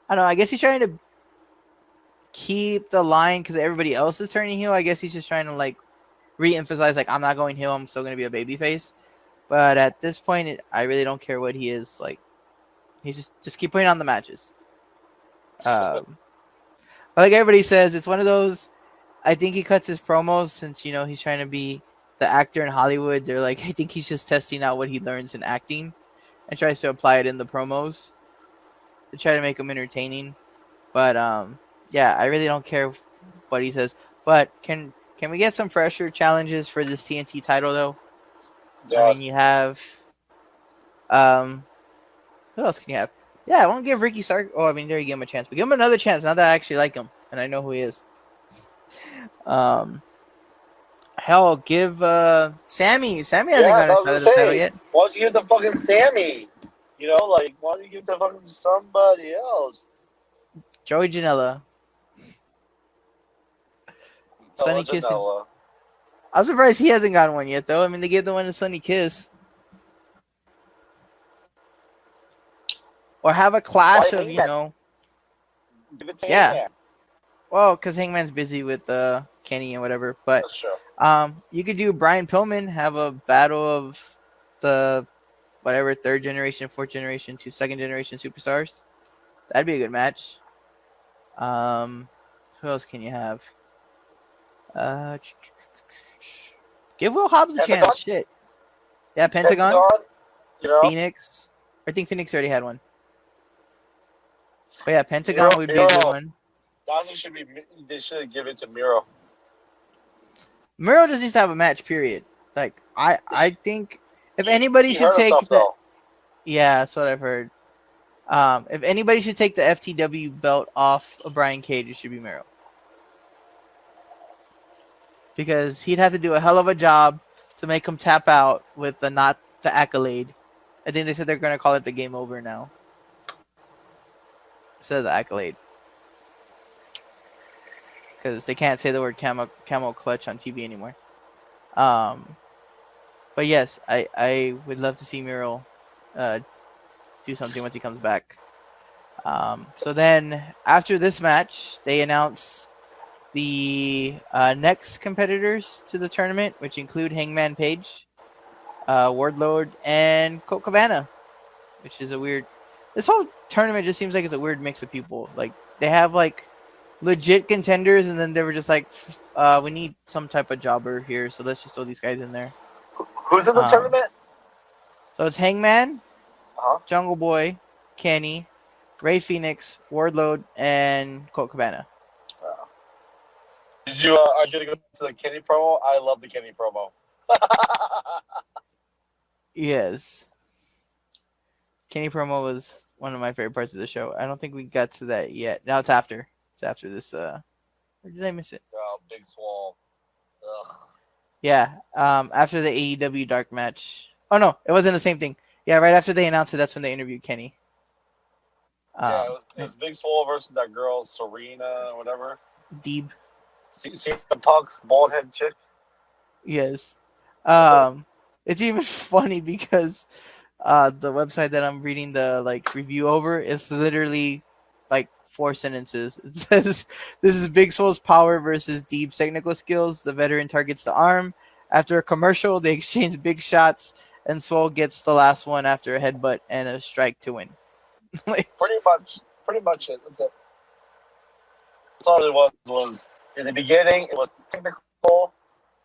I don't know. I guess he's trying to keep the line because everybody else is turning heel. I guess he's just trying to like re-emphasize, like, I'm not going heel. I'm still gonna be a babyface. But at this point, I really don't care what he is. Like, he just keep putting on the matches. Like everybody says, it's one of those. I think he cuts his promos since he's trying to be the actor in Hollywood. They're like, I think he's just testing out what he learns in acting and tries to apply it in the promos to try to make them entertaining. But yeah, I really don't care what he says. But can we get some fresher challenges for this TNT title though? I mean, you Yes. have um Who else can you have? Yeah, I won't give Ricky Stark. Oh, I mean, there you give him a chance, but give him another chance now that I actually like him and I know who he is. Hell, give Sammy. Sammy hasn't Yeah, gotten so a I shot was at gonna the title say, yet. why don't you give the fucking Sammy? You know, like, why don't you give the fucking somebody else? Joey Janela, Tell Sunny Kiss. Janela. I'm surprised he hasn't gotten one yet, though. I mean, they gave the one to Sunny Kiss. Or have a Why clash of, Hangman? Give it to yeah. Hangman. Well, because Hangman's busy with Kenny and whatever. But That's true. you could do Brian Pillman, have a battle of the whatever third generation, fourth generation, two second generation superstars. That'd be a good match. Who else can you have? Uh, give Will Hobbs a Pentagon? chance. Shit. Yeah, Pentagon, Pentagon? You know? Phoenix. I think Phoenix already had one. But yeah, Pentagon Miro, would be a good Miro. one. That should be. They should give it to Miro. Miro just needs to have a match. Period. Like I think if anybody He should hurt himself take the though. yeah, that's what I've heard. If anybody should take the FTW belt off of Brian Cage, it should be Miro. Because he'd have to do a hell of a job to make him tap out with the not the accolade. I think they said they're going to call it the game over now instead of the accolade. Because they can't say the word camel clutch on TV anymore. But yes, I would love to see Miro do something once he comes back. So then after this match, they announce the next competitors to the tournament, which include Hangman Page, Wardlord, and Colt Cabana, which is a weird. This whole tournament just seems like it's a weird mix of people. Like they have like legit contenders, and then they were just like, we need some type of jobber here, so let's just throw these guys in there. Who's in the tournament? So it's Hangman, Uh-huh. Jungle Boy, Kenny, Ray Phoenix, Wardlord, and Colt Cabana. Did you? Are you gonna go to the Kenny promo? I love the Kenny promo. Yes. Kenny promo was one of my favorite parts of the show. I don't think we got to that yet. Now it's after. It's after this. Or did I miss it? Oh, Big Swole. Ugh. Yeah. After the AEW Dark match. Oh no, it wasn't the same thing. Yeah, right after they announced it, that's when they interviewed Kenny. Yeah, it was Big Swole versus that girl Serena or whatever. Deeb. See the Punk's bald head chick. Yes. It's even funny because the website that I'm reading the like review over is literally like 4 sentences. It says this is Big Swole's power versus Deeb's technical skills. The veteran targets the arm. After a commercial, they exchange big shots, and Swole gets the last one after a headbutt and a strike to win. Pretty much it. That's it. That's all it was in the beginning. It was technical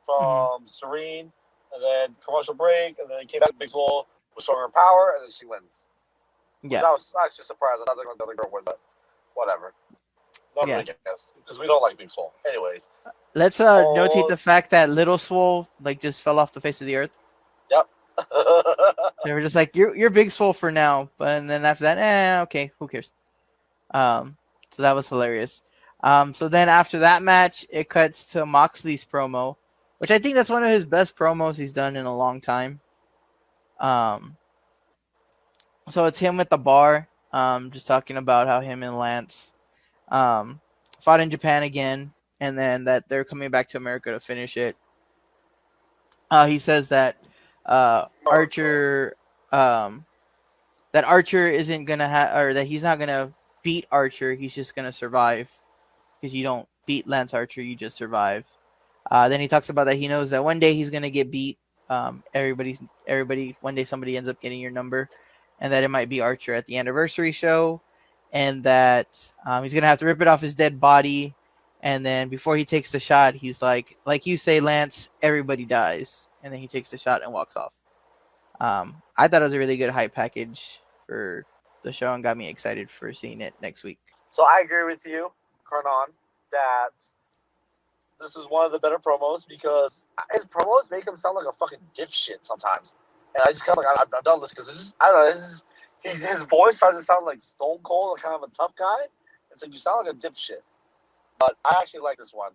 from Serene, and then commercial break, and then it came back to Big Swole with stronger power, and then she wins. Yeah. I was actually surprised. I thought the other girl win, but whatever. Not Yeah. really guess because we don't like Big Swole. Anyways, Let's notate the fact that Little Swole like just fell off the face of the earth. Yep. They were just like, you're Big Swole for now, but and then after that, okay, who cares? So that was hilarious. So then after that match, it cuts to Moxley's promo, which I think that's one of his best promos he's done in a long time. So it's him at the bar, just talking about how him and Lance fought in Japan again, and then that they're coming back to America to finish it. He says that Archer isn't gonna have, or that he's not gonna beat Archer. He's just gonna survive, because you don't beat Lance Archer, you just survive. Then he talks about that he knows that one day he's gonna get beat. Everybody, one day somebody ends up getting your number, and that it might be Archer at the anniversary show, and that he's gonna have to rip it off his dead body. And then before he takes the shot, he's like you say, Lance, everybody dies. And then he takes the shot and walks off. I thought it was a really good hype package for the show and got me excited for seeing it next week. So I agree with you, Carnon, that this is one of the better promos because his promos make him sound like a fucking dipshit sometimes. And I just kind of like, I'm done listening because I don't know, his voice starts to sound like Stone Cold, kind of a tough guy. It's like you sound like a dipshit. But I actually like this one.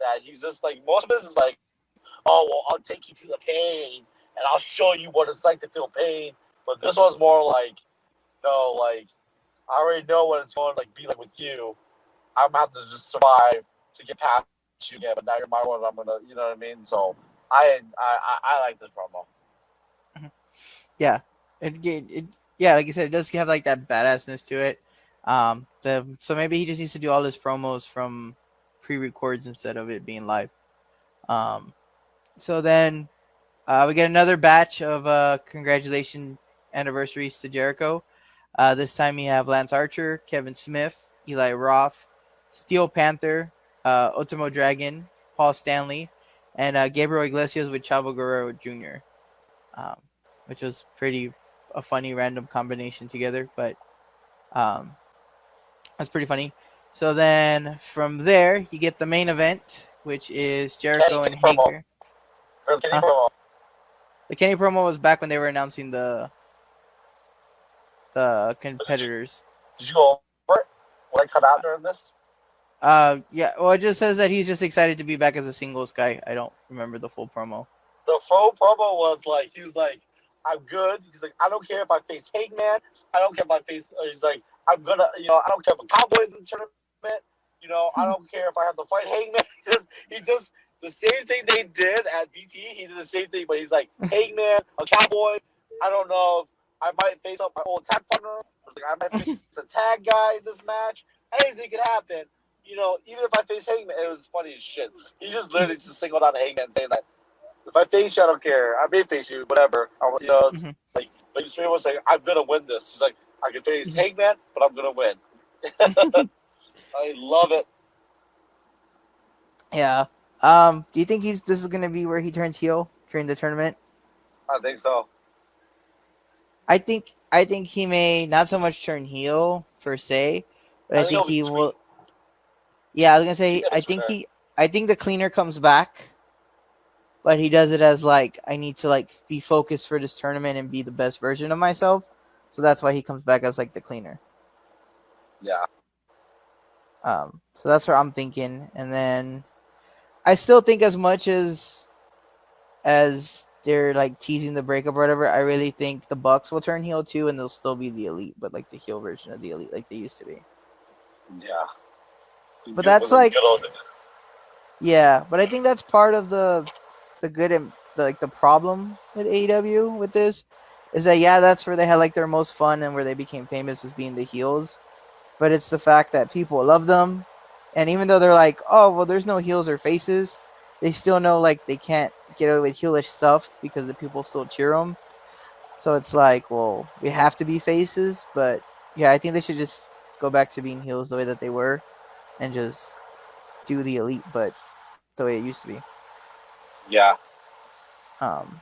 That he's just like most of this is like, oh well, I'll take you to the pain and I'll show you what it's like to feel pain. But this one's more like, no, like I already know what it's going to like be like with you. I'm gonna have to just survive to get past you again. But now you're my one. I'm gonna, you know what I mean? So I like this promo. Yeah, yeah, like you said, it does have like that badassness to it. So maybe he just needs to do all his promos from pre-records instead of it being live. Um, so then we get another batch of congratulation anniversaries to Jericho. This time we have Lance Archer, Kevin Smith, Eli Roth, Steel Panther, Ultimo Dragon, Paul Stanley, and Gabriel Iglesias with Chavo Guerrero Jr., um, which was pretty a funny random combination together, but um, that's pretty funny. So then from there, you get the main event, which is Jericho and Kenny promo. Hager. Kenny Huh? promo. The Kenny promo was back when they were announcing the competitors. Did you go over it? Will I cut out during this? Yeah. Well, it just says that he's just excited to be back as a singles guy. I don't remember the full promo. The full promo was like, he's like, I'm good. He's like, I don't care if I face Hangman. I don't care if I face. He's like, I'm gonna, I don't care if a Cowboys in the tournament. I don't care if I have to fight Hangman. He just the same thing they did at BT. He did the same thing, but he's like, Hangman, a Cowboy. I don't know if I might face up my old tag partner. Like, I might face the tag guys this match. Anything could happen. Even if I face Hangman, it was funny as shit. He just literally just singled out Hangman, saying that if I face you, I don't care. I may face you, whatever. It's Mm-hmm. like, but he's pretty much like, I'm gonna win this. He's like, I can face Mm-hmm. Hangman, but I'm gonna win. I love it. Yeah. Do you think this is gonna be where he turns heel during the tournament? I think so. I think he may not so much turn heel per se, but I I think think it'll be he sweet. will. Yeah, I was gonna He say got a sweet there. I think the cleaner comes back, but he does it as like I need to like be focused for this tournament and be the best version of myself. So that's why he comes back as like the cleaner. Yeah. So that's what I'm thinking, and then I still think as much as they're like teasing the breakup or whatever, I really think the Bucks will turn heel too, and they'll still be the Elite, but like the heel version of the Elite, like they used to be. Yeah. But that's like, good old days. yeah. But I think that's part of the good and the problem with AEW with this is that yeah, that's where they had like their most fun and where they became famous was being the heels. But it's the fact that people love them, and even though they're like, oh well, there's no heels or faces, they still know like they can't get away with heelish stuff because the people still cheer them. So it's like, well, we have to be faces, but yeah, I think they should just go back to being heels the way that they were, and just do the Elite, but the way it used to be. Yeah. Um,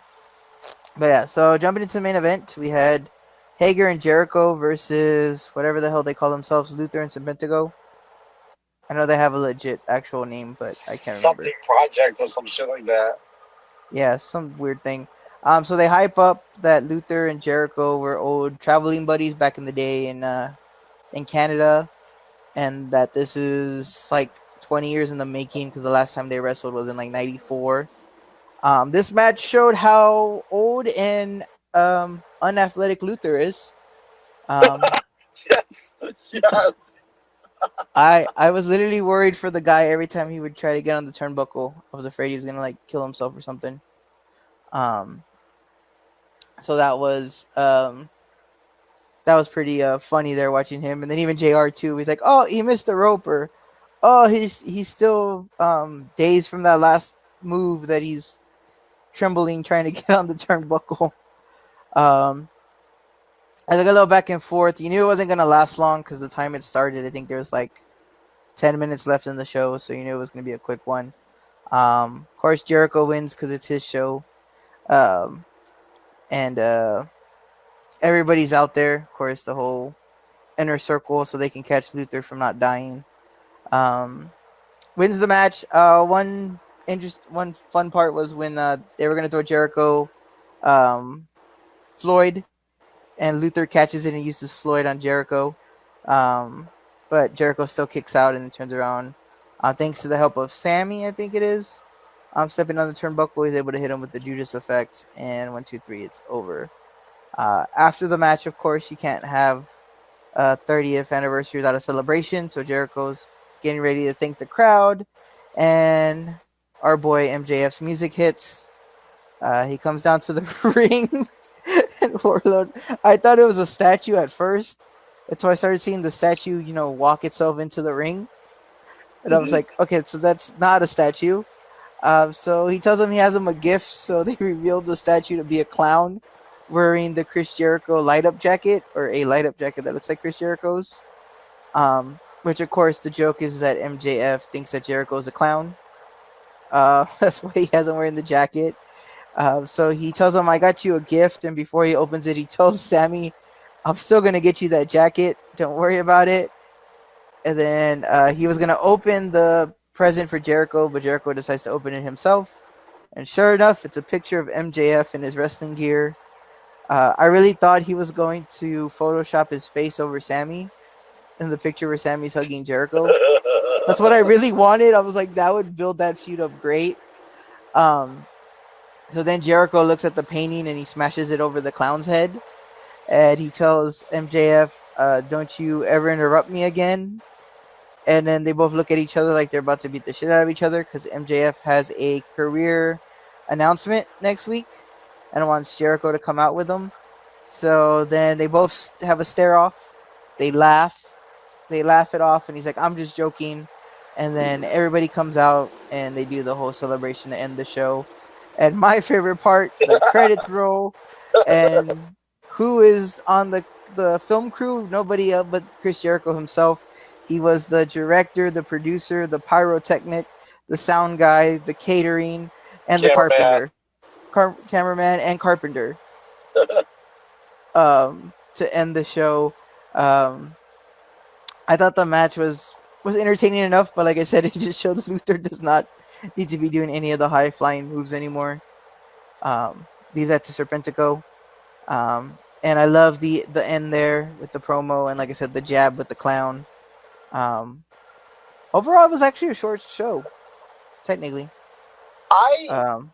but yeah, so jumping into the main event, we had Hager and Jericho versus whatever the hell they call themselves, Luther and Serpentico. I know they have a legit actual name, but I can't remember. Something project or some shit like that. Yeah, some weird thing. So they hype up that Luther and Jericho were old traveling buddies back in the day in Canada, and that this is like 20 years in the making because the last time they wrestled was in like '94. This match showed how old and unathletic Luther is. Um, Yes. Yes. I was literally worried for the guy every time he would try to get on the turnbuckle. I was afraid he was gonna like kill himself or something. Um, so that was pretty funny there watching him, and then even Jr. too. He's like, oh, he missed the rope, or oh, he's still dazed from that last move that he's trembling trying to get on the turnbuckle. Um, I took a little back and forth. You knew it wasn't gonna last long because the time it started. I think there was like 10 minutes left in the show, so you knew it was gonna be a quick one. Of course, Jericho wins because it's his show, um, and everybody's out there. Of course, the whole inner circle, so they can catch Luther from not dying. Wins the match. One fun part was when they were gonna throw Jericho, Floyd, and Luther catches it and uses Floyd on Jericho. Um, but Jericho still kicks out and then turns around. Thanks to the help of Sammy, I think it is. Stepping on the turnbuckle, he's able to hit him with the Judas effect, and 1, 2, 3, it's over. After the match, of course, you can't have 30th anniversary without a celebration, so Jericho's getting ready to thank the crowd, and our boy MJF's music hits. He comes down to the ring, and Warlord. I thought it was a statue at first, and so I started seeing the statue, walk itself into the ring, and I was Mhm. like, okay, so that's not a statue. So he tells him he has him a gift, so they revealed the statue to be a clown wearing the Chris Jericho light up jacket, or a light up jacket that looks like Chris Jericho's. Which of course the joke is that MJF thinks that Jericho is a clown. That's why he has him wearing the jacket. So he tells him, I got you a gift. And before he opens it, he tells Sammy, I'm still going to get you that jacket. Don't worry about it. And then he was going to open the present for Jericho, but Jericho decides to open it himself. And sure enough, it's a picture of MJF in his wrestling gear. I really thought he was going to Photoshop his face over Sammy in the picture where Sammy's hugging Jericho. That's what I really wanted. I was like, that would build that feud up great. Um, so then Jericho looks at the painting and he smashes it over the clown's head. And he tells MJF, don't you ever interrupt me again. And then they both look at each other like they're about to beat the shit out of each other because MJF has a career announcement next week and wants Jericho to come out with them. So then they both have a stare off. They laugh. They laugh it off, and he's like, I'm just joking. And then everybody comes out and they do the whole celebration to end the show. And my favorite part, the credits roll, and who is on the film crew? Nobody else but Chris Jericho himself. He was the director, the producer, the pyrotechnic, the sound guy, the catering, and the Cameraman. carpenter, cameraman, and carpenter. To end the show. Um, I thought the match was entertaining enough, but like I said, it just showed Luther does not need to be doing any of the high flying moves anymore. Leave that to Serpentico. And I love the end there with the promo and like I said, the jab with the clown. Um, Overall, it was actually a short show, technically. I Um,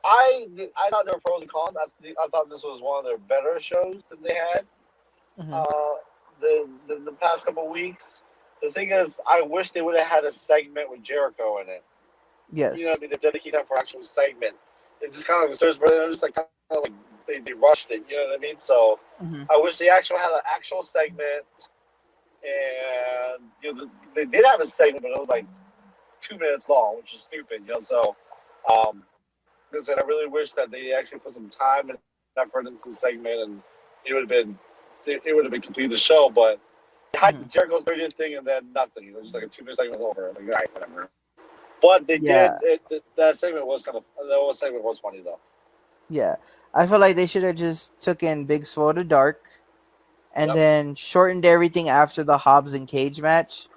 I thought there were pros and cons. I thought this was one of their better shows that they had mhm. uh, the past couple of weeks. The thing is, I wish they would have had a segment with Jericho in it. You know what Yes. I mean? They dedicated time for an actual segment. It just kind of like Stars Brother. Just like kind of like they rushed it. You know what I mean? So Hmm. I wish they actually had an actual segment. And they did have a segment, but it was like 2 minutes long, which is stupid. So um, like I said, I really wish that they actually put some time and effort into the segment, and it would have been completed the show. But they hyped the Hmm. Jericho's 30th thing, and then nothing. Just like a 2 minute segment was over. I'm like, all right, whatever. But they did. Yeah. That segment was segment was funny though. Yeah. I feel like they should have just took in Big Swole to Dark and Yep. then shortened everything after the Hobbs and Cage match.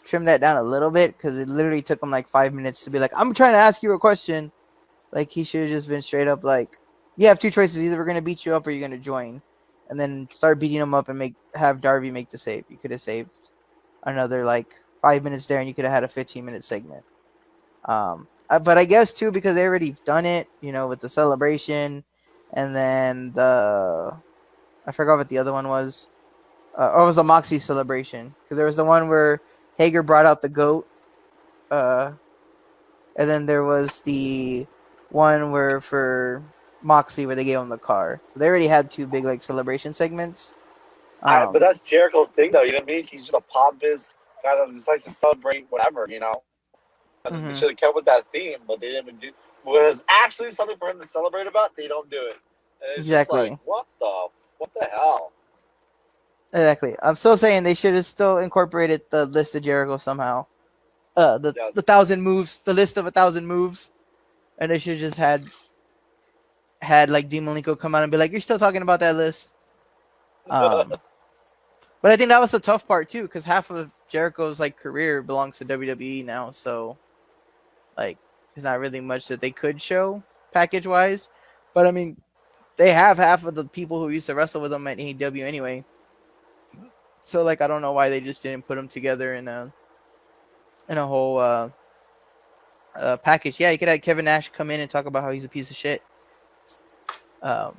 Trim that down a little bit because it literally took him like 5 minutes to be like, I'm trying to ask you a question. Like he should have just been straight up like, you have two choices: either we're gonna beat you up or you're gonna join, and then start beating him up and have Darby make the save. You could have saved another like 5 minutes there, and you could have had a 15-minute segment. But I guess too because they already done it, with the celebration, and then I forgot what the other one was. Or it was the Moxie celebration because there was the one where Hager brought out the goat. Uh, And then there was the one where for Moxley where they gave him the car. So they already had two big like celebration segments. But Um, that's Jericho's thing, though. You know what I mean? He's just a pompous kind of just likes to celebrate whatever. And they mhm, should have kept with that theme, but they didn't even do. Was actually something for him to celebrate about. They don't do it, and it's just like, exactly, what the hell? exactly. I'm still saying they should have still incorporated the list of Jericho somehow. The Yes. 1,000 moves, the list of 1,000 moves, and they should have just had like Dean Malenko come out and be like, "You're still talking about that list." Um, but I think that was the tough part too, because half of Jericho's like career belongs to WWE now, so like there's not really much that they could show package wise. But I mean, they have half of the people who used to wrestle with them at AEW anyway. So like, I don't know why they just didn't put them together in a whole package. Yeah, you could have Kevin Nash come in and talk about how he's a piece of shit. Or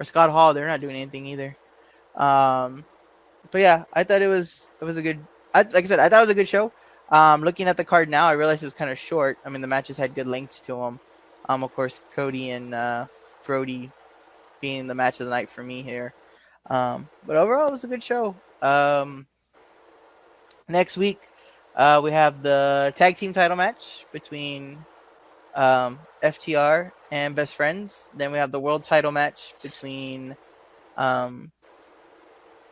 Scott Hall. They're not doing anything either. But yeah, I thought it was a good. Like I said, I thought it was a good show. Looking at the card now, I realized it was kind of short. I mean, the matches had good lengths to them. Of course, Cody and Brody being the match of the night for me here. But overall, it was a good show. Next week, we have the tag team title match between FTR and Best Friends. Then we have the world title match between um,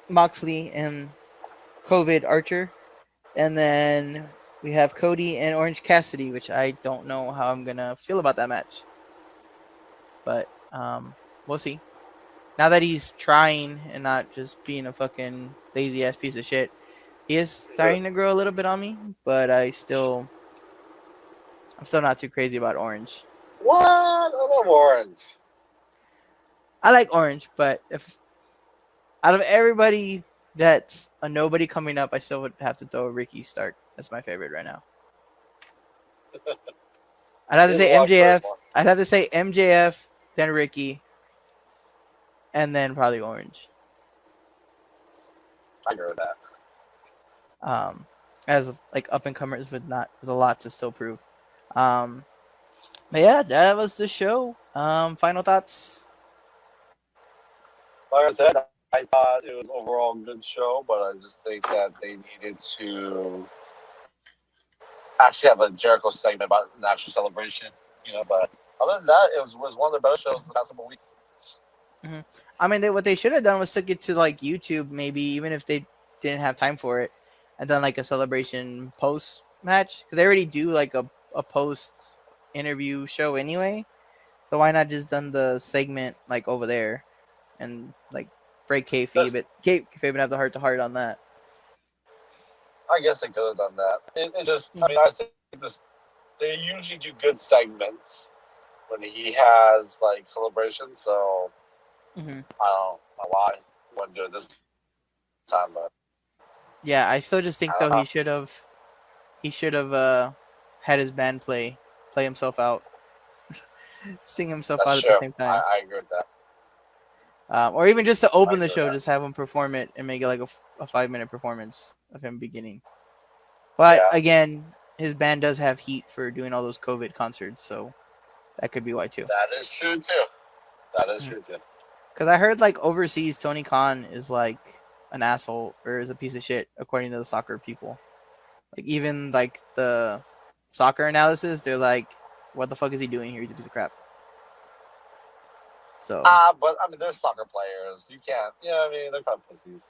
Moxley and COVID Archer. And then we have Cody and Orange Cassidy, which I don't know how I'm going to feel about that match. But we'll see. Now that he's trying and not just being a fucking lazy ass piece of shit, he is starting to grow a little bit on me, but I'm still not too crazy about Orange. What? I love Orange. I like Orange, but if out of everybody that's a nobody coming up, I still would have to throw Ricky Stark as my favorite right now. I'd have to say MJF. I'd have to say MJF, then Ricky, and then probably Orange. I agree with that. As like up and comers with a lot to still prove. But yeah, that was the show. Final thoughts. Like I said, I thought it was overall a good show, but I just think that they needed to actually have a Jericho segment about an actual celebration. But other than that, it was one of the better shows in the past couple weeks. Mm-hmm. I mean, what they should have done was took it to like YouTube, maybe even if they didn't have time for it, and done like a celebration post match because they already do like a post interview show anyway. So why not just done the segment like over there and like break kayfabe, but kayfabe and have the heart to heart on that. I guess they could have done that. It just, I mean, I think they usually do good segments when he has like celebrations. So I don't know why he wouldn't do it this time, but yeah, I still just think though he should have had his band play himself out, sing himself out at the same time. I agree with that. Or even just to open the show, just have him perform it and make it like a 5-minute performance of him beginning. But again, his band does have heat for doing all those COVID concerts, so that could be why too. That is true too. Because I heard like overseas, Tony Khan is like an asshole or is a piece of shit according to the soccer people. Like even like the soccer analysis, they're like, "What the fuck is he doing here? He's a piece of crap." So. But I mean, they're soccer players. You can't. I mean, they're kind of pussies.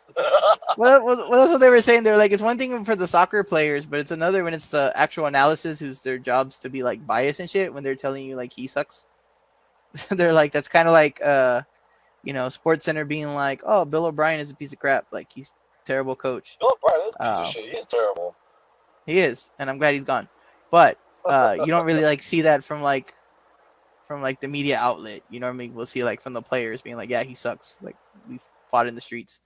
well, that's what they were saying. They're like, it's one thing for the soccer players, but it's another when it's the actual analysis, who's their jobs to be like biased and shit. When they're telling you like he sucks, they're like, that's kind of like Sports Center being like, oh, Bill O'Brien is a piece of crap. Like he's a terrible coach. Bill O'Brien is a piece of shit. He is terrible. He is, and I'm glad he's gone. But you don't really like see that from the media outlet. You know what I mean? We'll see like from the players being like, yeah, he sucks. Like we fought in the streets.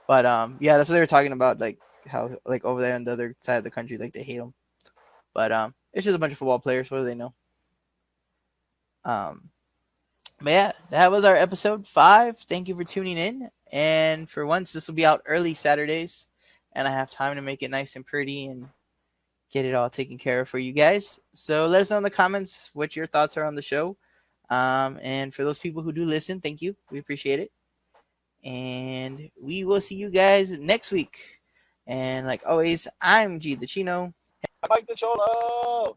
But yeah, that's what they were talking about. Like how like over there on the other side of the country, like they hate him. But it's just a bunch of football players. What do they know? But yeah, that was our episode 5. Thank you for tuning in. And for once, this will be out early Saturdays, and I have time to make it nice and pretty and get it all taken care of for you guys. So let us know in the comments what your thoughts are on the show. And for those people who do listen, thank you. We appreciate it. And we will see you guys next week. And like always, I'm G the Chino. I'm Mike the Cholo.